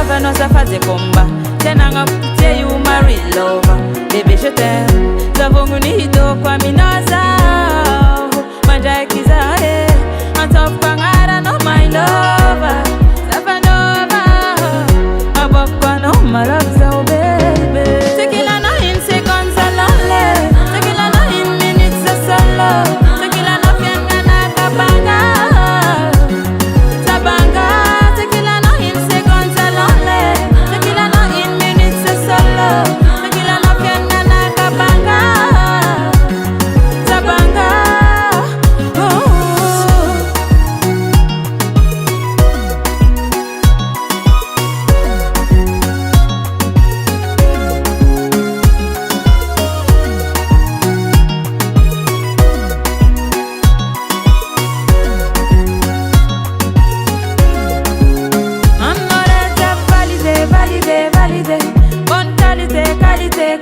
Vanessa fazer comba, tenanga te you marry lover, baby je t'aime, zavongu unido kwa minoza, manja kizae, antop kwangara no my lover, zapanova, abokwa no my love so baby. Tequila no in seconds alone, tequila no in minutes solo, tequila no fianga na kabanga, tabanga.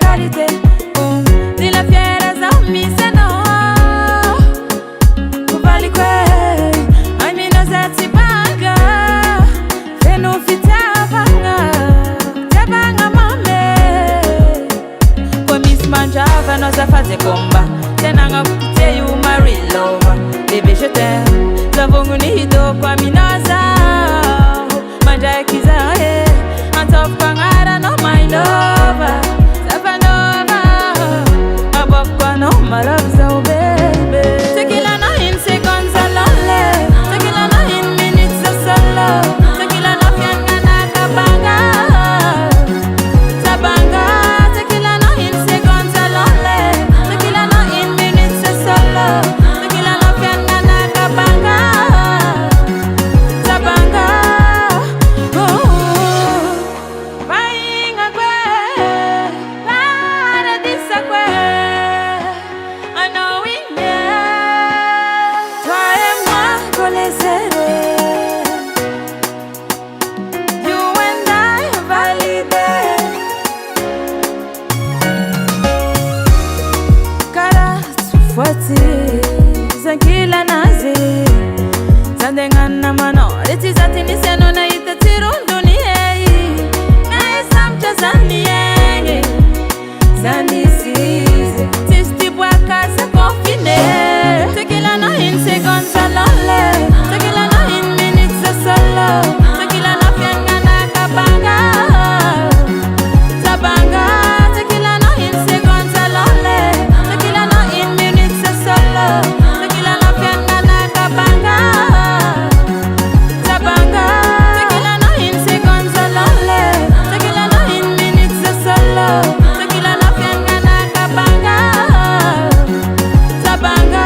Qualité, ni la fiera zammi se no Vali que, ai mina zati banga Fenu fita banga mame Kwa miss manjava noza faze komba Tenanga te you marry lover Baby je t'aime, zavongu nido kwa minoza Manja kizae, antop kwa ngara no my lover no my love so baby. Tequila no in seconds alone, tequila no in minutes solo, tequila no fianga na kabanga, tabanga. Tequila no in seconds alone, tequila no in minutes solo, tequila no fianga na kabanga, tabanga. Vainga kwe, paradisa kwe. Zakila nazi Zandengana mano Leti zati niseno na ita tirundu ni hei Ngae samcha zani yenye Zani size Tisti bwaka sa confine Tequila no in seconds alone Tequila no in minutes solo Tequila no fianga na kabanga Tabanga Tequila no in seconds alone Tequila no in minutes solo Tequila no fianga na kabanga Tabanga Tequila no in seconds alone Tequila no in minutes solo Tequila no fianga na kabanga Tabanga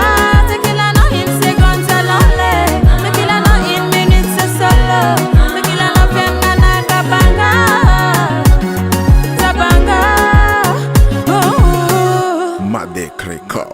Tequila no in seconds alone Tequila no in minutes solo Tequila no fianga na kabanga Tabanga Made Kreko.